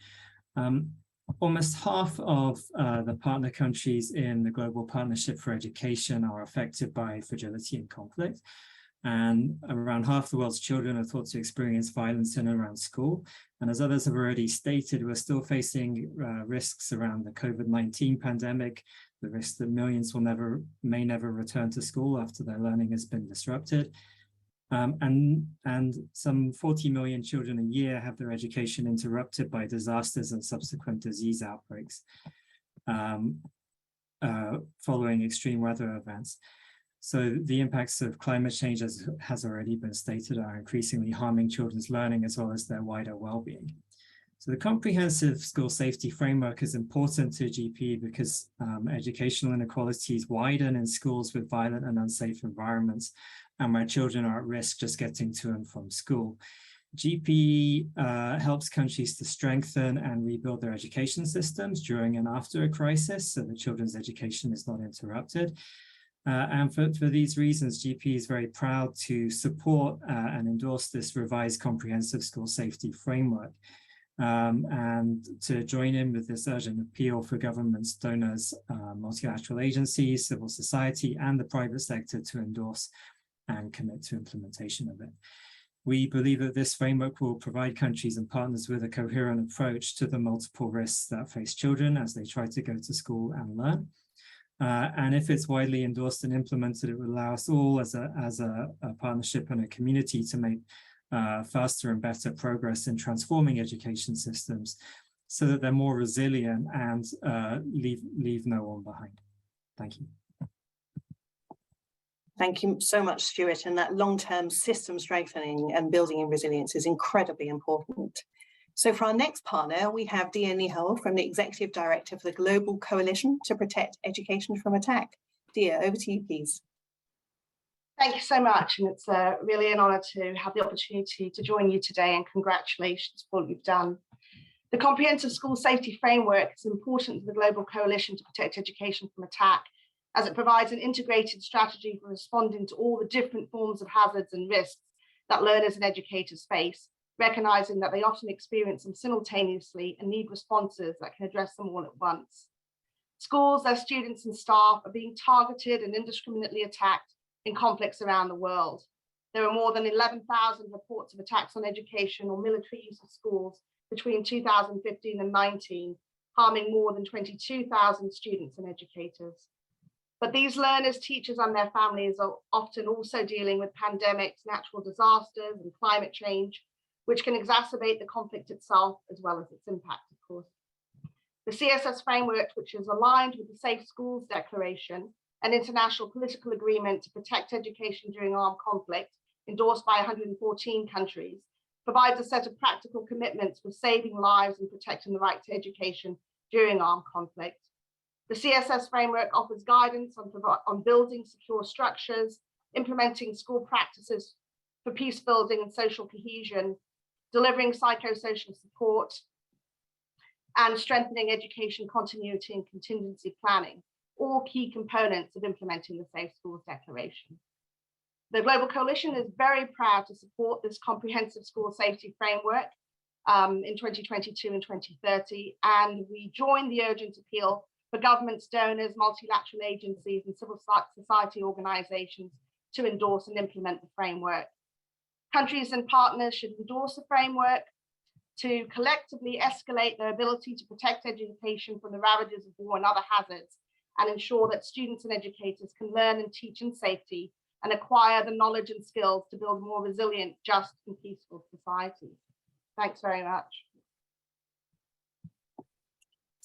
Almost half of the partner countries in the Global Partnership for Education are affected by fragility and conflict. And around half the world's children are thought to experience violence in and around school. And as others have already stated, we're still facing risks around the COVID-19 pandemic, the risk that millions may never return to school after their learning has been disrupted. And some 40 million children a year have their education interrupted by disasters and subsequent disease outbreaks following extreme weather events. So the impacts of climate change, as has already been stated, are increasingly harming children's learning as well as their wider well-being. So the comprehensive school safety framework is important to GP because educational inequalities widen in schools with violent and unsafe environments. and where children are at risk just getting to and from school. GP helps countries to strengthen and rebuild their education systems during and after a crisis so that children's education is not interrupted. And for these reasons, GP is very proud to support and endorse this revised comprehensive school safety framework, and to join in with this urgent appeal for governments, donors, multilateral agencies, civil society, and the private sector to endorse and commit to implementation of it. We believe that this framework will provide countries and partners with a coherent approach to the multiple risks that face children as they try to go to school and learn. And if it's widely endorsed and implemented, it will allow us all as a partnership and a community to make faster and better progress in transforming education systems so that they're more resilient and leave no one behind. Thank you. Thank you so much, Stuart. And that long-term system strengthening and building in resilience is incredibly important. So for our next partner, we have Dia from the Executive Director for the Global Coalition to Protect Education from Attack. Dia, over to you, please. Thank you so much. And it's really an honor to have the opportunity to join you today, and congratulations for all you've done. The Comprehensive School Safety Framework is important to the Global Coalition to Protect Education from Attack, as it provides an integrated strategy for responding to all the different forms of hazards and risks that learners and educators face, recognizing that they often experience them simultaneously and need responses that can address them all at once. Schools, their students and staff are being targeted and indiscriminately attacked in conflicts around the world. There are more than 11,000 reports of attacks on education or military use of schools between 2015 and 19, harming more than 22,000 students and educators. But these learners, teachers and their families are often also dealing with pandemics, natural disasters and climate change, which can exacerbate the conflict itself as well as its impact, of course. The CSS framework, which is aligned with the Safe Schools Declaration, an international political agreement to protect education during armed conflict, endorsed by 114 countries, provides a set of practical commitments for saving lives and protecting the right to education during armed conflict. The CSS framework offers guidance on building secure structures, implementing school practices for peace building and social cohesion, delivering psychosocial support, and strengthening education continuity and contingency planning, all key components of implementing the Safe Schools Declaration. The Global Coalition is very proud to support this comprehensive school safety framework in 2022 and 2030, and we join the urgent appeal for governments, donors, multilateral agencies, and civil society organizations to endorse and implement the framework. Countries and partners should endorse the framework to collectively escalate their ability to protect education from the ravages of war and other hazards, and ensure that students and educators can learn and teach in safety and acquire the knowledge and skills to build more resilient, just, and peaceful societies. Thanks very much.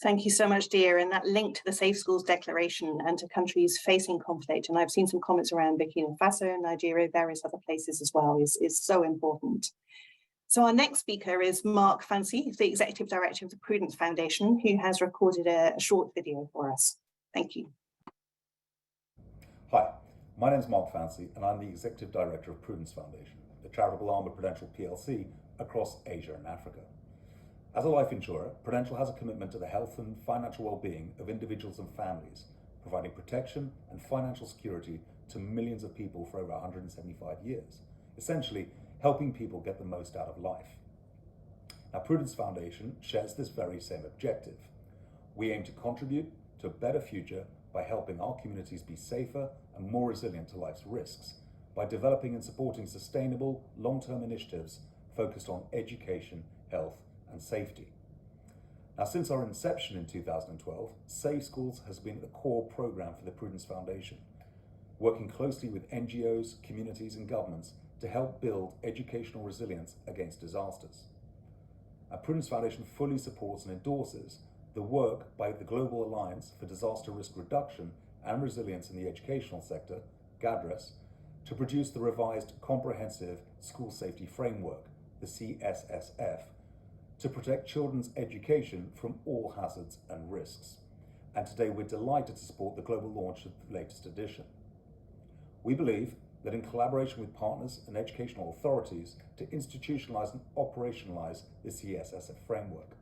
Thank you so much, Dia. And that link to the Safe Schools Declaration and to countries facing conflict, and I've seen some comments around Burkina Faso, Nigeria, various other places as well, is so important. So our next speaker is Mark Fancy, the Executive Director of the Prudence Foundation, who has recorded a short video for us. Thank you. Hi, my name is Mark Fancy, and I'm the Executive Director of Prudence Foundation, the charitable arm of Prudential PLC across Asia and Africa. As a life insurer, Prudential has a commitment to the health and financial well-being of individuals and families, providing protection and financial security to millions of people for over 175 years, essentially helping people get the most out of life. Now, Prudence Foundation shares this very same objective. We aim to contribute to a better future by helping our communities be safer and more resilient to life's risks, by developing and supporting sustainable, long-term initiatives focused on education, health, and safety. Now, since our inception in 2012, Safe Schools has been the core program for the Prudence Foundation, working closely with NGOs, communities, and governments to help build educational resilience against disasters. Our Prudence Foundation fully supports and endorses the work by the Global Alliance for Disaster Risk Reduction and Resilience in the Educational Sector, GADRRRES, to produce the revised Comprehensive School Safety Framework, the CSSF, to protect children's education from all hazards and risks. And today we're delighted to support the global launch of the latest edition. We believe that in collaboration with partners and educational authorities to institutionalise and operationalise the CSSF framework.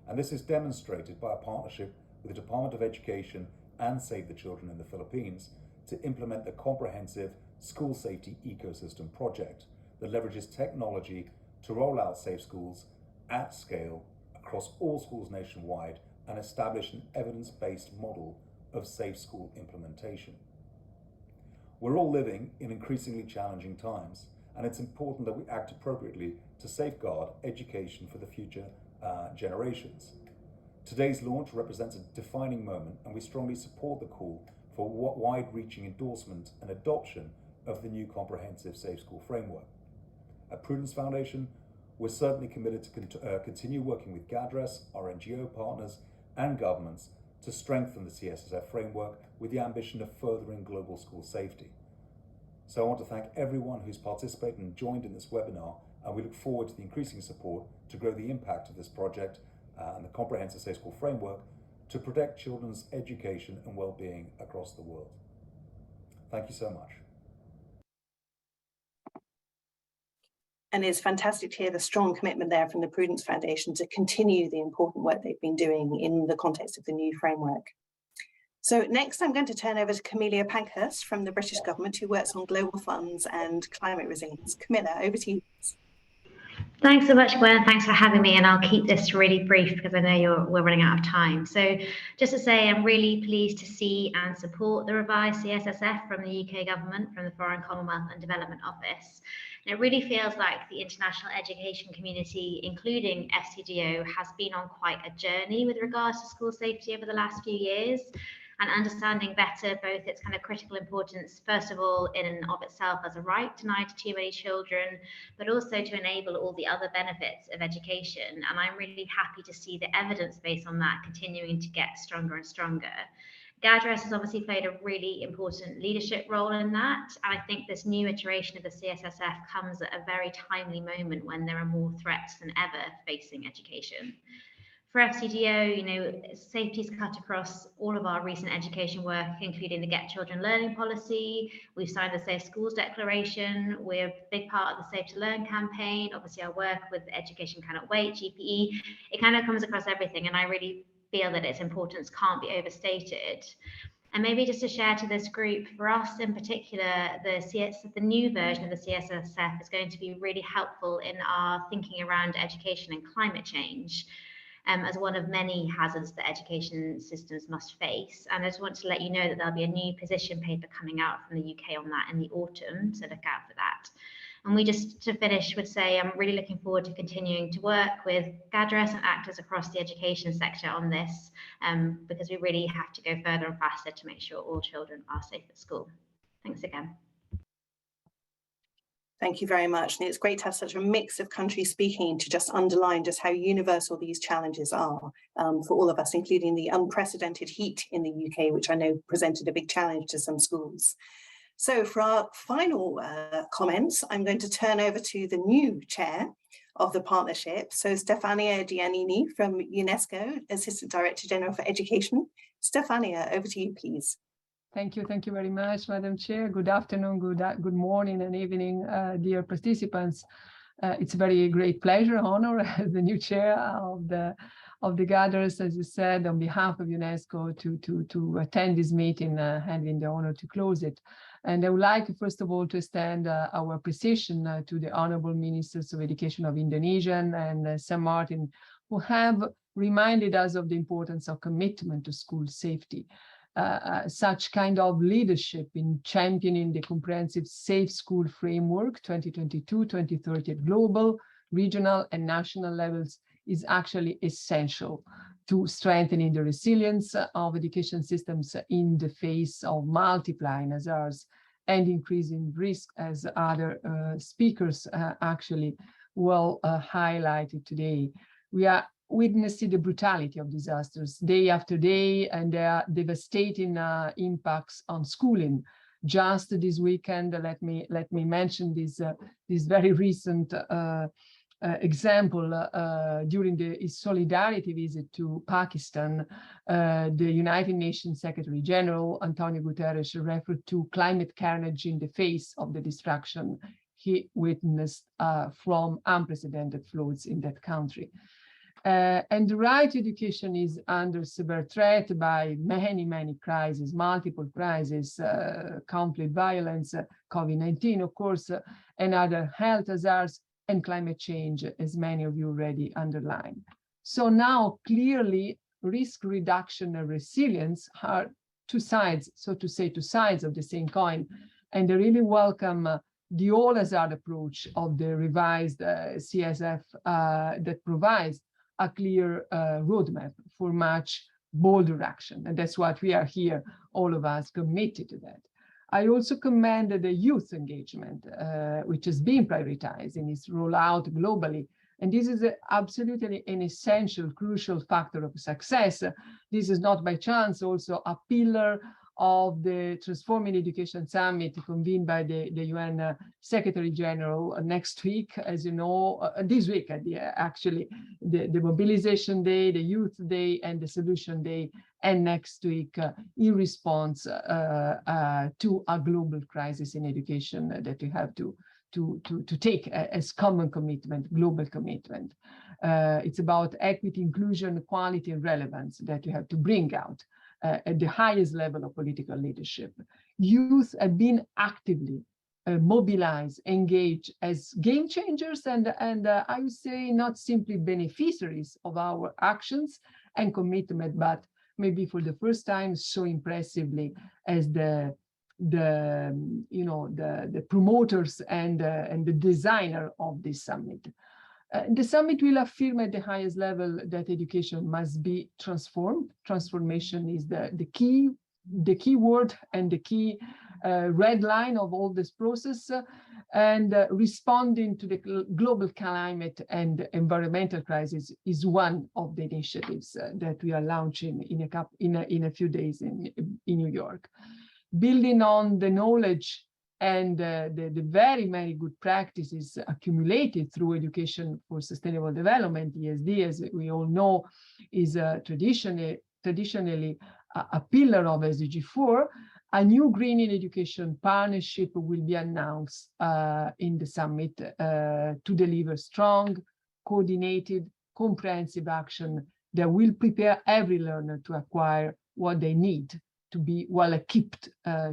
And this is demonstrated by a partnership with the Department of Education and Save the Children in the Philippines to implement the comprehensive school safety ecosystem project that leverages technology to roll out safe schools at scale across all schools nationwide and establish an evidence-based model of safe school implementation. We're all living in increasingly challenging times, and it's important that we act appropriately to safeguard education for the future generations. Today's launch represents a defining moment, and we strongly support the call for wide-reaching endorsement and adoption of the new comprehensive Safe School Framework. At Prudence Foundation, we're certainly committed to continue working with GADRRRES, our NGO partners, and governments to strengthen the CSSF framework with the ambition of furthering global school safety. So I want to thank everyone who's participated and joined in this webinar, and we look forward to the increasing support to grow the impact of this project and the comprehensive Safe School Framework to protect children's education and well-being across the world. Thank you so much. And it's fantastic to hear the strong commitment there from the Prudence Foundation to continue the important work they've been doing in the context of the new framework. So next, I'm going to turn over to Camilla Pancas from the British government, who works on global funds and climate resilience. Camilla, over to you. Thanks so much, Gwen. Thanks for having me, and I'll keep this really brief because I know we're running out of time. So just to say, I'm really pleased to see and support the revised CSSF from the UK government, from the Foreign, Commonwealth and Development Office. And it really feels like the international education community, including FCDO, has been on quite a journey with regards to school safety over the last few years, and understanding better both its kind of critical importance, first of all, in and of itself as a right denied to too many children, but also to enable all the other benefits of education. And I'm really happy to see the evidence based on that continuing to get stronger and stronger. GADRRRES has obviously played a really important leadership role in that. And I think this new iteration of the CSSF comes at a very timely moment when there are more threats than ever facing education. For FCDO, safety is cut across all of our recent education work, including the Get Children Learning policy. We've signed the Safe Schools Declaration. We're a big part of the Safe to Learn campaign. Obviously, our work with Education Cannot Wait, GPE, it kind of comes across everything. And I really feel that its importance can't be overstated. And maybe just to share to this group, for us in particular, the new version of the CSSF is going to be really helpful in our thinking around education and climate change. As one of many hazards that education systems must face. And I just want to let you know that there'll be a new position paper coming out from the UK on that in the autumn, so look out for that. And we just, to finish, would say I'm really looking forward to continuing to work with GADRRRES and actors across the education sector on this, because we really have to go further and faster to make sure all children are safe at school. Thanks again. Thank you very much. And it's great to have such a mix of countries speaking to just underline just how universal these challenges are for all of us, including the unprecedented heat in the UK, which I know presented a big challenge to some schools. So for our final comments, I'm going to turn over to the new chair of the partnership. So Stephania Giannini from UNESCO, Assistant Director General for Education. Stephania, over to you, please. Thank you very much, Madam Chair. Good afternoon, good morning and evening, dear participants. It's a very great pleasure, honor as the new chair of the GADRRRES, as you said, on behalf of UNESCO to attend this meeting, having the honor to close it. And I would like, first of all, to extend our appreciation to the Honorable Ministers of Education of Indonesia and St. Martin, who have reminded us of the importance of commitment to school safety. Such kind of leadership in championing the comprehensive Safe School Framework 2022-2030 at global, regional and national levels is actually essential to strengthening the resilience of education systems in the face of multiplying hazards and increasing risk, as other speakers actually well highlighted today. We are witnessing the brutality of disasters day after day and their devastating impacts on schooling. Just this weekend, let me mention this very recent example, during his solidarity visit to Pakistan, the United Nations Secretary General Antonio Guterres referred to climate carnage in the face of the destruction he witnessed from unprecedented floods in that country. And the right to education is under severe threat by many crises, multiple crises, conflict, violence, COVID-19, of course, and other health hazards, and climate change, as many of you already underlined. So now clearly risk reduction and resilience are two sides, so to say, two sides of the same coin. And I really welcome the all hazard approach of the revised CSF that provides a clear roadmap for much bolder action. And that's what we are here, all of us committed to that. I also commend the youth engagement, which has been prioritized in its rollout globally. And this is absolutely an essential, crucial factor of success. This is not by chance also a pillar of the Transforming Education Summit convened by the UN Secretary General next week, as you know, this week, actually, the Mobilization Day, the Youth Day, and the Solution Day, and next week in response to a global crisis in education that we have to take as common commitment, global commitment. It's about equity, inclusion, equality, and relevance that you have to bring out at the highest level of political leadership. Youth have been actively mobilized, engaged as game changers, and I would say not simply beneficiaries of our actions and commitment, but maybe for the first time so impressively as the promoters and the designer of this summit. The summit will affirm at the highest level that education must be transformed. Transformation is the key word and the key red line of all this process, and responding to the global climate and environmental crisis is one of the initiatives that we are launching in a few days in New York. Building on the knowledge and the very many good practices accumulated through Education for Sustainable Development, ESD, as we all know, is traditionally a pillar of SDG 4. A new Greening Education partnership will be announced in the summit to deliver strong, coordinated, comprehensive action that will prepare every learner to acquire what they need to be well equipped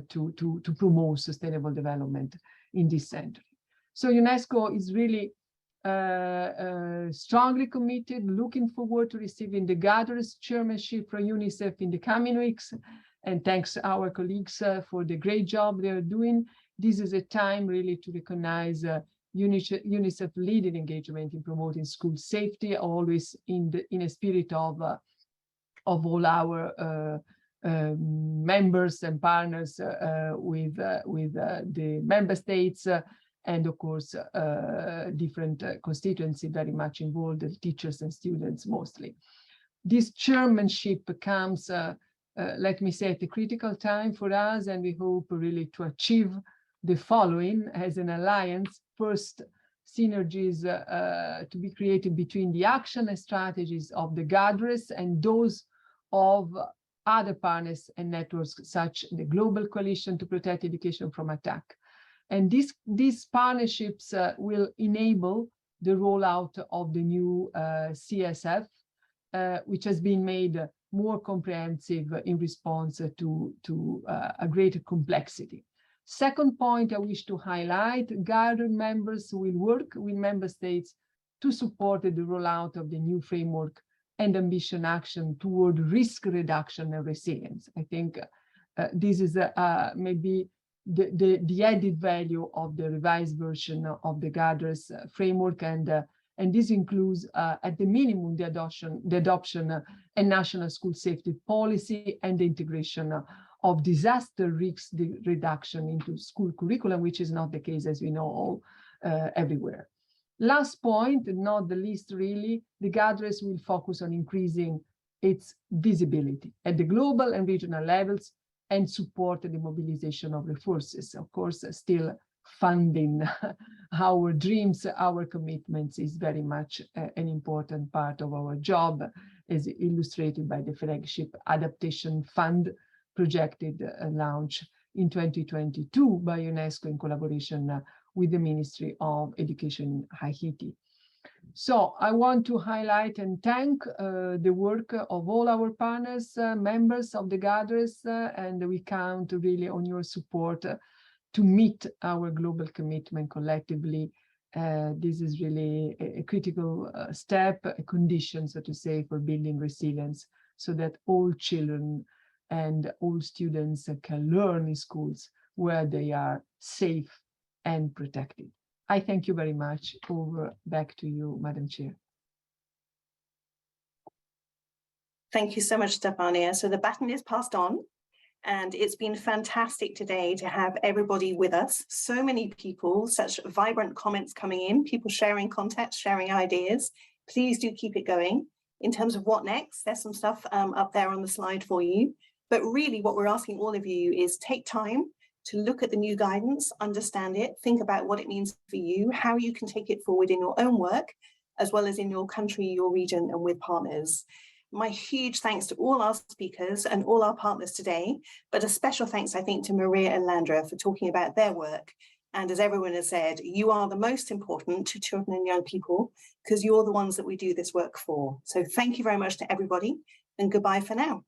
to promote sustainable development in this century. So UNESCO is really strongly committed, looking forward to receiving the GADRRRES chairmanship from UNICEF in the coming weeks. And thanks to our colleagues for the great job they are doing. This is a time really to recognize UNICEF leading engagement in promoting school safety, always in a spirit of all our members and partners with the member states, and of course different constituency very much involved, the teachers and students mostly. This chairmanship comes, let me say, at a critical time for us, and we hope really to achieve the following as an alliance. First, synergies to be created between the action and strategies of the GADRRRES and those of other partners and networks, such the Global Coalition to Protect Education from Attack. And these partnerships will enable the rollout of the new CSF, which has been made more comprehensive in response to a greater complexity. Second point I wish to highlight, GADRRRRES members will work with member states to support the rollout of the new framework and ambition action toward risk reduction and resilience. I think this is maybe the added value of the revised version of the GADRRRES framework, and this includes at the minimum the adoption and national school safety policy and the integration of disaster risk reduction into school curriculum, which is not the case, as we know, all everywhere. Last point, not the least really, the GADRRRES will focus on increasing its visibility at the global and regional levels and support the mobilization of resources. Of course, still funding our dreams, our commitments is very much an important part of our job, as illustrated by the flagship Adaptation Fund projected launch in 2022 by UNESCO in collaboration with the Ministry of Education in Haiti. So I want to highlight and thank the work of all our partners, members of the GADRRRES, and we count really on your support to meet our global commitment collectively. This is really a critical step, a condition, so to say, for building resilience so that all children and all students can learn in schools where they are safe and protected. I thank you very much. Over back to you, Madam Chair. Thank you so much, Stephania. So the baton is passed on, and it's been fantastic today to have everybody with us. So many people, such vibrant comments coming in, people sharing contacts, sharing ideas. Please do keep it going. In terms of what next, there's some stuff up there on the slide for you. But really what we're asking all of you is take time to look at the new guidance, understand it, think about what it means for you, how you can take it forward in your own work, as well as in your country, your region, and with partners. My huge thanks to all our speakers and all our partners today, but a special thanks, I think, to Maria and Landra for talking about their work. And as everyone has said, you are the most important to children and young people because you're the ones that we do this work for. So thank you very much to everybody, and goodbye for now.